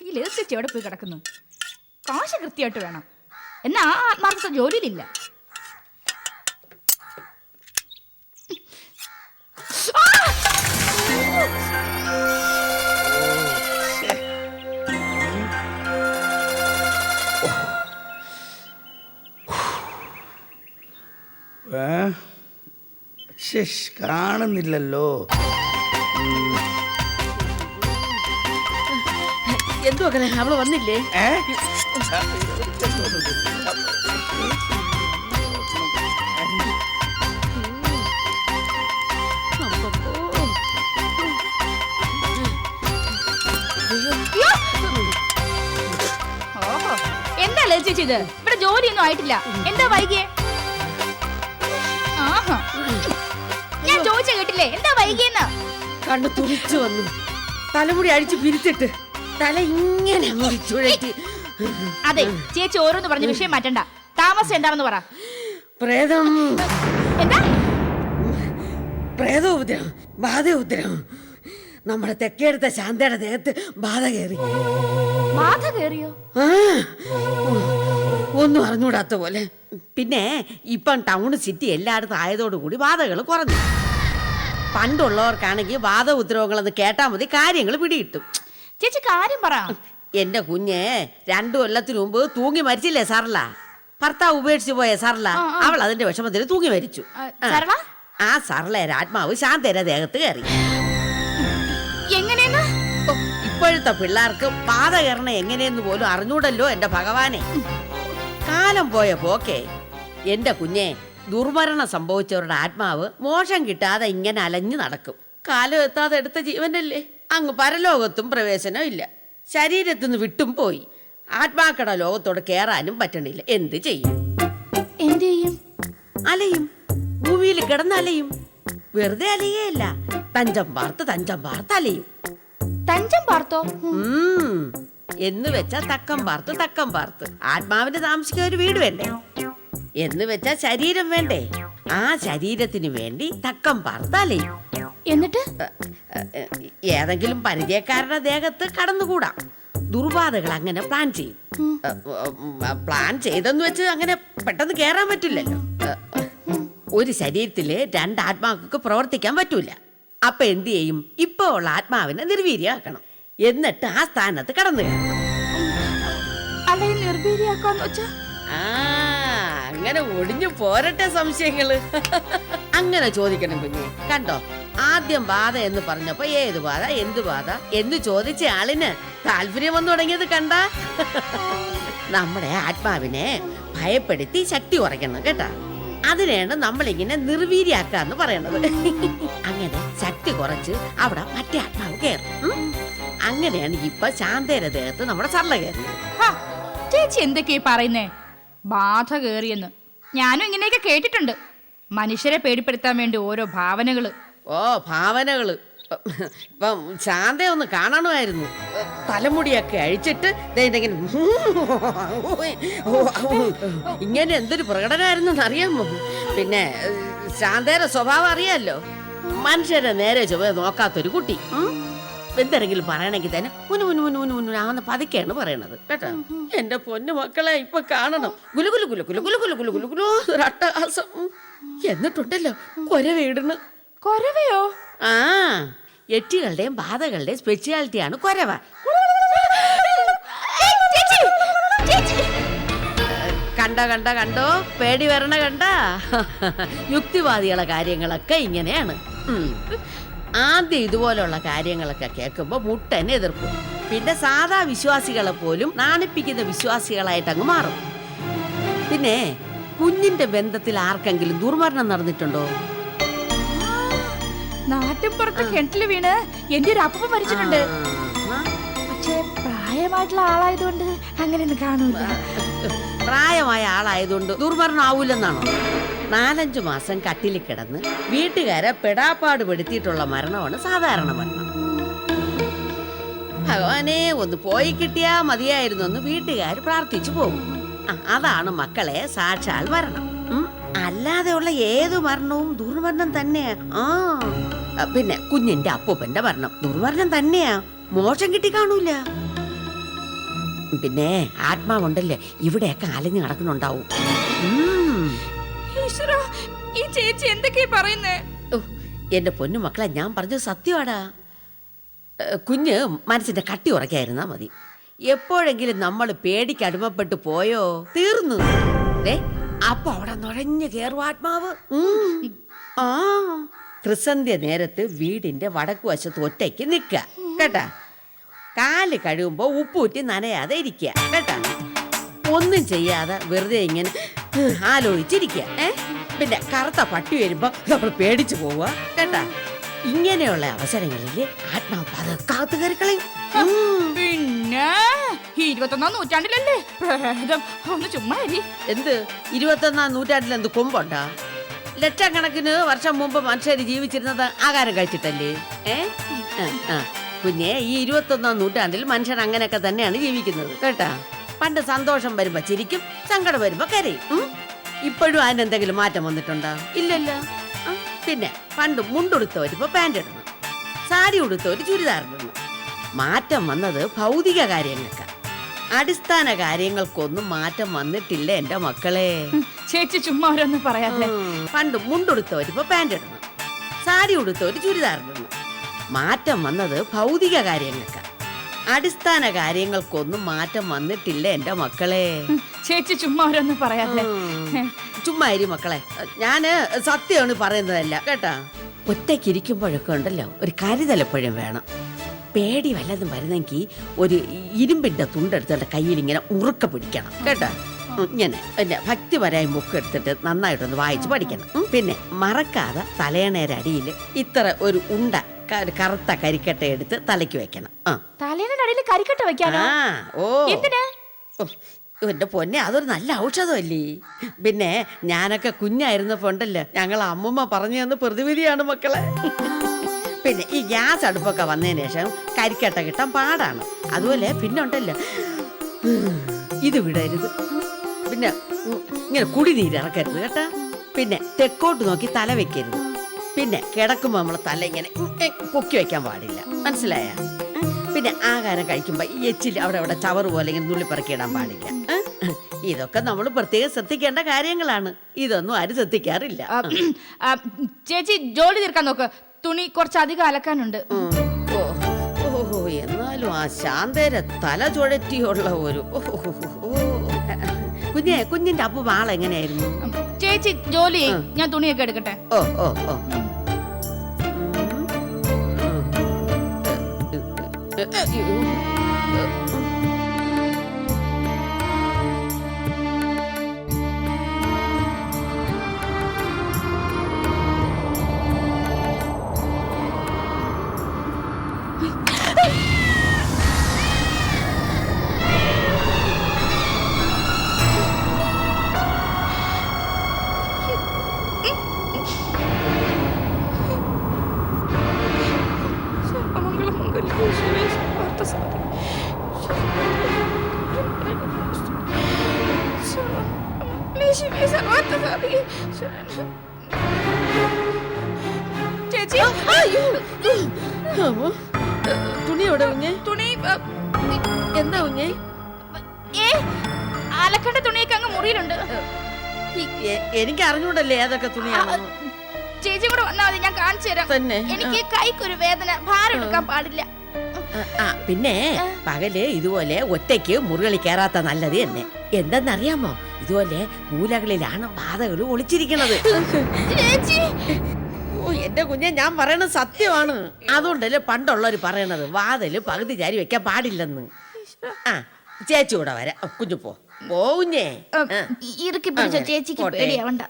ഈ ലേസിച്ച് എവിടെ പോയി കിടക്കുന്നു? കാശ് കൃത്യമായിട്ട് വേണം, എന്നാ ആ ആത്മാർത്ഥ ജോലിയിലില്ല. കാണുന്നില്ലല്ലോ. എന്തോ അവള് വന്നില്ലേ? എന്താ ചേച്ചി ഇത്? ഇവിടെ ജോലിയൊന്നും ആയിട്ടില്ല, എന്താ വൈകിയേ? ഞാൻ ചോദിച്ച കേട്ടില്ലേ, എന്താ വൈകിയെന്ന്? കണ്ണു തുറിച്ചു വന്നു, തലമുടി അഴിച്ചു പിരിച്ചിട്ട് തല ഇങ്ങനെ മുറിച്ചുഴറ്റി. അതെ ചേച്ചി ഓരോന്ന് പറഞ്ഞ വിഷയം മാറ്റണ്ട. താമസം എന്താണെന്ന് പറ. പ്രേതം. എന്താ? പ്രേതോപദ്രവം, ബാധോപദ്രവം. നമ്മുടെ തെക്കേടുത്ത ശാന്തയുടെ ദേഹത്ത് ബാധ കയറി. ബാധ കയറിയോ? ഒന്നും അറിഞ്ഞൂടാത്ത പോലെ. പിന്നെ ഇപ്പം ടൗൺ സിറ്റി എല്ലായിടത്തും ആയതോടുകൂടി ബാധകൾ കുറഞ്ഞു. പണ്ടുള്ളവർക്കാണെങ്കിൽ ബാധ ഉദ്രവങ്ങളെന്ന് കേട്ടാൽ മതി, കാര്യങ്ങൾ പിടികിട്ടും. ചേച്ചി കാര്യം പറ. എന്റെ കുഞ്ഞ് 2 കൊല്ലത്തിന് മുമ്പ് തൂങ്ങി മരിച്ചില്ലേ സർല? ഭർത്താവ് ഉപേക്ഷിച്ചു പോയ സർല, അവൾ അതിന്റെ വിഷമത്തിൽ തൂങ്ങി മരിച്ചു. ആ സർലയുടെ ആത്മാവ് ശാന്തയുടെ ദേഹത്ത് കയറി. എങ്ങനെയെന്ന്? ഇപ്പോഴത്തെ പിള്ളേർക്ക് ബാധ കയറണ എങ്ങനെയെന്ന് പോലും അറിഞ്ഞൂടല്ലോ എന്റെ ഭഗവാനെ. കാലം പോയ പോക്കെ എന്റെ കുഞ്ഞെ, ദുർമരണം സംഭവിച്ചവരുടെ ആത്മാവ് മോശം കിട്ടാതെ ഇങ്ങനെ അലഞ്ഞു നടക്കും. കാലം എത്താതെ എടുത്ത ജീവനല്ലേ, അങ്ങ് പരലോകത്തും പ്രവേശനം ഇല്ല. ശരീരത്തുനിന്ന് വിട്ടും പോയി. ആത്മാക്കളുടെ ലോകത്തോട് കേറാനും പറ്റണില്ല. എന്ത് ചെയ്യും? എന്ത് ചെയ്യും? അലയും, ഭൂമിയിൽ കിടന്നലയും. വെറുതെ അലയല്ല, തഞ്ചം പാർത്ത് അലയും. തഞ്ചം പാർത്തോ? എന്ന് വെച്ചാ തക്കം പാർത്ത്. ആത്മാവിന് താമസിക്കാൻ ഒരു വീട് വേണ്ടേ? എന്ന് വെച്ചാ ശരീരം വേണ്ടേ? ആ ശരീരത്തിന് വേണ്ടി തക്കം പാർത്ത് അലയും. എന്നിട്ട് ഏതെങ്കിലും പരിചയക്കാരുടെ ദേഹത്ത് കടന്നുകൂടാം. ദുർബാധകൾ അങ്ങനെ പ്ലാൻ ചെയ്യും. പ്ലാൻ ചെയ്തെന്ന് വെച്ച് അങ്ങനെ പെട്ടെന്ന് കേറാൻ പറ്റില്ലല്ലോ. ഒരു ശരീരത്തില് 2 ആത്മാക്കൾക്ക് പ്രവർത്തിക്കാൻ പറ്റൂല. അപ്പൊ എന്ത് ചെയ്യും? ഇപ്പൊ ഉള്ള ആത്മാവിനെ നിർവീര്യമാക്കണം. എന്നിട്ട് ആ സ്ഥാനത്ത് കടന്നു കയറണം. അങ്ങനെ ഒടിഞ്ഞു പോരട്ടെ സംശയങ്ങള്. അങ്ങനെ ചോദിക്കണം കുഞ്ഞെ. കണ്ടോ, ആദ്യം ബാധ എന്ന് പറഞ്ഞപ്പോ ഏത് ബാധ, എന്ത് ബാധ എന്ന് ചോദിച്ച ആളിന് താല്പര്യം വന്നു തുടങ്ങിയത് കണ്ട. നമ്മുടെ ആത്മാവിനെ ഭയപ്പെടുത്തി ശക്തി കുറയ്ക്കണം കേട്ടാ. അതിനെയാണ് നമ്മളിങ്ങനെ നിർവീര്യാക്കാന്ന് പറയണത്. അങ്ങനെ ശക്തി കുറച്ച് അവിടെ മറ്റേ ആത്മാവ് കയറും. അങ്ങനെയാണ് ഇപ്പൊ ശാന്തയുടെ ദേഹത്ത് നമ്മുടെ സർല കയറുന്നത്. ചേച്ചി എന്തൊക്കെയാ പറയുന്നേ? ബാധ കേറിയെന്ന് ഞാനും ഇങ്ങനെയൊക്കെ കേട്ടിട്ടുണ്ട്. മനുഷ്യരെ പേടിപ്പെടുത്താൻ വേണ്ടി ഓരോ ഭാവനകള്. ഓ ഭാവനകള്. ഇപ്പം ശാന്തയെ ഒന്ന് കാണണമായിരുന്നു. തലമുടിയൊക്കെ അഴിച്ചിട്ട് ഇങ്ങനെ എന്തൊരു പ്രകടനമായിരുന്നു അറിയാമോ? പിന്നെ ശാന്തയുടെ സ്വഭാവം അറിയാലോ. മനുഷ്യരെ നേരെ ചൊവ്വ നോക്കാത്തൊരു കുട്ടി. എന്തെങ്കിലും പറയണമെങ്കിൽ തന്നെ മുന്നു പതുക്കെയാണ് പറയണത് കേട്ടോ. എന്റെ പൊന്നു മക്കളെ ഇപ്പൊ കാണണം. ഗുലുഗുലു ഗുലു ഗുലു ഗുലു ഗുലു ഗുലു ഗുലു ഒരട്ടഹാസം. എന്നിട്ടുണ്ടല്ലോ കൊരവീടുന്നു. കൊരവയോ? ആ, എറ്റികളുടെയും ബാധകളുടെയും സ്പെഷ്യാലിറ്റിയാണ് കൊരവ. കണ്ടോ പേടി വരണ കണ്ട. യുക്തിവാദികളെ കാര്യങ്ങളൊക്കെ ഇങ്ങനെയാണ്. ആദ്യം ഇതുപോലുള്ള കാര്യങ്ങളൊക്കെ കേൾക്കുമ്പോ മുട്ടനെ എതിർക്കും. പിന്നെ സാധാ വിശ്വാസികളെ പോലും നാണിപ്പിക്കുന്ന വിശ്വാസികളായിട്ട് അങ്ങ് മാറും. പിന്നെ കുഞ്ഞിന്റെ ബന്ധത്തിൽ ആർക്കെങ്കിലും ദുർമരണം നടന്നിട്ടുണ്ടോ? നാട്ടിൻപുറത്ത് കിണറ്റില് വീണ് എന്റെ ഒരു അപ്പൂപ്പൻ മരിച്ചിട്ടുണ്ട്. പക്ഷേ പ്രായമായിട്ടുള്ള ആളായതുകൊണ്ട് അങ്ങനെയൊന്നും കാണൂല. പ്രായമായ ആളായതുകൊണ്ട് ദുർമരണം ആവൂലെന്നാണോ? 4-5 മാസം കട്ടിലിൽ കിടന്ന് വീട്ടുകാരെ പെടാപ്പാട് പെടുത്തിയിട്ടുള്ള മരണമാണ് സാധാരണ മരണം. ഭഗവാനെ ഒന്ന് പോയി കിട്ടിയാ മതിയായിരുന്നു എന്ന് വീട്ടുകാർ പ്രാർത്ഥിച്ചു പോകും. അതാണ് മക്കളെ സാക്ഷാൽ മരണം. അല്ലാതെയുള്ള ഏതു മരണവും ദുർമരണം തന്നെയാ. പിന്നെ കുഞ്ഞിന്റെ അപ്പൂപ്പന്റെ മരണം ദുർമരണം തന്നെയാ. മോശം കിട്ടി കാണൂല. പിന്നെ ആത്മാവുണ്ടല്ലേ ഇവിടെയൊക്കെ അലഞ്ഞു നടക്കുന്നുണ്ടാവും. ഈശ്വരാ, ഈ ചേച്ചി എന്തൊക്കെയാ പറയുന്നേ? ഓ, എന്റെ പൊന്നു മക്കളെ, ഞാൻ പറഞ്ഞത് സത്യമാടാ. കുഞ്ഞ് മനസ്സിന്റെ കട്ടി ഉറക്കായിരുന്നാ മതി. എപ്പോഴെങ്കിലും നമ്മൾ പേടിക്ക് അടിമപ്പെട്ടു പോയോ തീർന്നു. അപ്പൊ അവിടെ നുഴഞ്ഞു കയറും ആത്മാവ്. ആ ത്രിസന്ധ്യ നേരത്ത് വീടിന്റെ വടക്കു വശത്ത് ഒറ്റയ്ക്ക് നിക്ക കേട്ടാ. കാല് കഴിയുമ്പോ ഉപ്പൂറ്റി നനയാതെ ഇരിക്കുക കേട്ടാ. ഒന്നും ചെയ്യാതെ വെറുതെ ഇങ്ങനെ ആലോചിച്ചിരിക്കുക. പിന്നെ കറുത്ത പട്ടി വരുമ്പോ നമ്മൾ പേടിച്ചു പോവുക കേട്ടാ. ഇങ്ങനെയുള്ള അവസരങ്ങളിൽ ആത്മാവ് പതക്കാത്ത കരുക്കളയും. പിന്നെ 21ാം നൂറ്റാണ്ടിലല്ലേ പ്രേതം ഒന്ന് ചുമ്മാ ഇരി. എന്ത് 21ാം നൂറ്റാണ്ടിൽ എന്ത് കൊമ്പുണ്ടാ? ലക്ഷക്കണക്കിന് വർഷം മുമ്പ് മനുഷ്യർ ജീവിച്ചിരുന്നത് ആഹാരം കഴിച്ചിട്ടല്ലേ? കുഞ്ഞെ, ഈ 21ാം നൂറ്റാണ്ടിൽ മനുഷ്യൻ അങ്ങനെയൊക്കെ തന്നെയാണ് ജീവിക്കുന്നത് കേട്ടാ. പണ്ട് സന്തോഷം വരുമ്പോ ചിരിക്കും, സങ്കടം വരുമ്പോ കരയും. ഇപ്പോഴും അതിനെന്തെങ്കിലും മാറ്റം വന്നിട്ടുണ്ടോ? ഇല്ലല്ലോ. പിന്നെ പണ്ട് മുണ്ടുടുത്തവർ ഇപ്പൊ പാൻറ് ഇടണം, സാരി ഉടുത്തവർ ചുരിദാർ ഇടണം. മാറ്റം വന്നത് ഭൗതിക കാര്യങ്ങൾക്ക്, അടിസ്ഥാന കാര്യങ്ങൾക്കൊന്നും മാറ്റം വന്നിട്ടില്ല എന്റെ മക്കളെ. ചേച്ചി ചുമ്മാ ഓരോന്നും പറയാതെ. പണ്ട് മുണ്ടുടുത്തവർ ഇപ്പൊ പാൻറ് ഇടണം, സാരി ഉടുത്തവർ ചുരിദാർ ഇടണം. മാറ്റം വന്നത് ഭൗതിക കാര്യങ്ങൾക്ക്, അടിസ്ഥാന കാര്യങ്ങൾക്കൊന്നും മാറ്റം വന്നിട്ടില്ല എന്റെ മക്കളെ. ചേച്ചി ചുമ്മാ ഓരോന്നും പറയാതെ. ചുമ്മാ ഇരി മക്കളെ, ഞാന് സത്യമാണ് പറയുന്നതല്ല കേട്ടാ. ഒറ്റയ്ക്കിരിക്കുമ്പോഴൊക്കെ ഉണ്ടല്ലോ ഒരു കരുതൽ എപ്പോഴും വേണം. പേടി വല്ലതും വരുന്നെങ്കിൽ ഒരു ഇരുമ്പിന്റെ തുണ്ടെടുത്തിട്ട് കയ്യിൽ ഇങ്ങനെ ഉറുക്ക പിടിക്കണം കേട്ടാ. ഇങ്ങനെ പിന്നെ ഭക്തിപരമായി ബുക്ക് എടുത്തിട്ട് നന്നായിട്ടൊന്ന് വായിച്ച് പഠിക്കണം. പിന്നെ മറക്കാതെ തലേണയുടെ അടിയിൽ ഇത്ര ഒരു ഉണ്ട കറുത്ത കരിക്കട്ട എടുത്ത് തലയ്ക്ക് വെക്കണം. തലേണയുടെ അടിയിൽ കരിക്കട്ട വെക്കാനോ? എന്റെ പൊന്നെ, അതൊരു നല്ല ഔഷധമല്ലേ. പിന്നെ ഞാനൊക്കെ കുഞ്ഞായിരുന്നപ്പോ ഉണ്ടല്ലോ ഞങ്ങൾ അമ്മൂമ്മ പറഞ്ഞു തന്ന പ്രതിവിധിയാണ് മക്കളെ. പിന്നെ ഈ ഗ്യാസ് അടുപ്പൊക്കെ വന്നതിന് ശേഷം കരിക്കട്ട കിട്ടാൻ പാടാണ്. അതുപോലെ പിന്നെ ഉണ്ടല്ലോ ഇത് വിടരുത്. പിന്നെ ഇങ്ങനെ കുടിനീര് ഇറക്കരുത് കേട്ടാ. പിന്നെ തെക്കോട്ട് നോക്കി തല വെക്കരുത്. പിന്നെ കിടക്കുമ്പോ നമ്മളെ തല ഇങ്ങനെ പൊക്കി വെക്കാൻ പാടില്ല, മനസ്സിലായ? പിന്നെ ആഹാരം കഴിക്കുമ്പോ ഈ എച്ചിൽ അവിടെ അവിടെ ചവറ് പോലെ ഇങ്ങനെ നുള്ളിപ്പറക്കിയിടാൻ പാടില്ല. ഇതൊക്കെ നമ്മൾ പ്രത്യേകം ശ്രദ്ധിക്കേണ്ട കാര്യങ്ങളാണ്. ഇതൊന്നും ആരും ശ്രദ്ധിക്കാറില്ല. ചേച്ചി ജോലി തീർക്കാൻ നോക്ക്, തുണി കുറച്ചധികം അലക്കാനുണ്ട്. ഓഹോ, എന്നാലും ആ ശാന്തേരെ തല ചുഴറ്റിയുള്ള ഒരു കുഞ്ഞിന്റെ അപ്പു ആളെങ്ങനെയായിരുന്നു? ചേച്ചി ജോലി ഞാൻ തുണിയൊക്കെ എടുക്കട്ടെ. ഓ ഓ ഓ ചേച്ചി തുണി എവിടെ കുഞ്ഞെ? തുണി എന്താ കുഞ്ഞെ? അലക്കേണ്ട തുണിയൊക്കെ അങ്ങ് മുറിയിലുണ്ട്. എനിക്ക് അറിഞ്ഞൂടല്ലേ അതൊക്കെ തുണിയാണ്. ചേച്ചി കൂടെ വന്നാ മതി, ഞാൻ കാണിച്ചു തരാം. തന്നെ എനിക്ക് കൈക്കൊരു വേദന, ഭാരം എടുക്കാൻ പാടില്ല. പിന്നെ പകല് ഇതുപോലെ ഒറ്റയ്ക്ക് മുറികളിൽ കയറാത്ത നല്ലത് തന്നെ. എന്തെന്നറിയാമോ, ഇതുപോലെ മൂലകളിലാണ് ബാധകൾ ഒളിച്ചിരിക്കുന്നത്. എന്റെ കുഞ്ഞെ, ഞാൻ പറയണത് സത്യമാണ്. അതുകൊണ്ടല്ലേ പണ്ടുള്ളവര് പറയണത് വാതില് പകുതി ചാരി വെക്കാൻ പാടില്ലെന്ന്. ചേച്ചി കൂടെ വരാം. കുഞ്ഞു പോ കുഞ്ഞേ. ഇറുക്കി പിടിച്ചോ, ചേച്ചിക്ക് പേടിയാവണ്ട.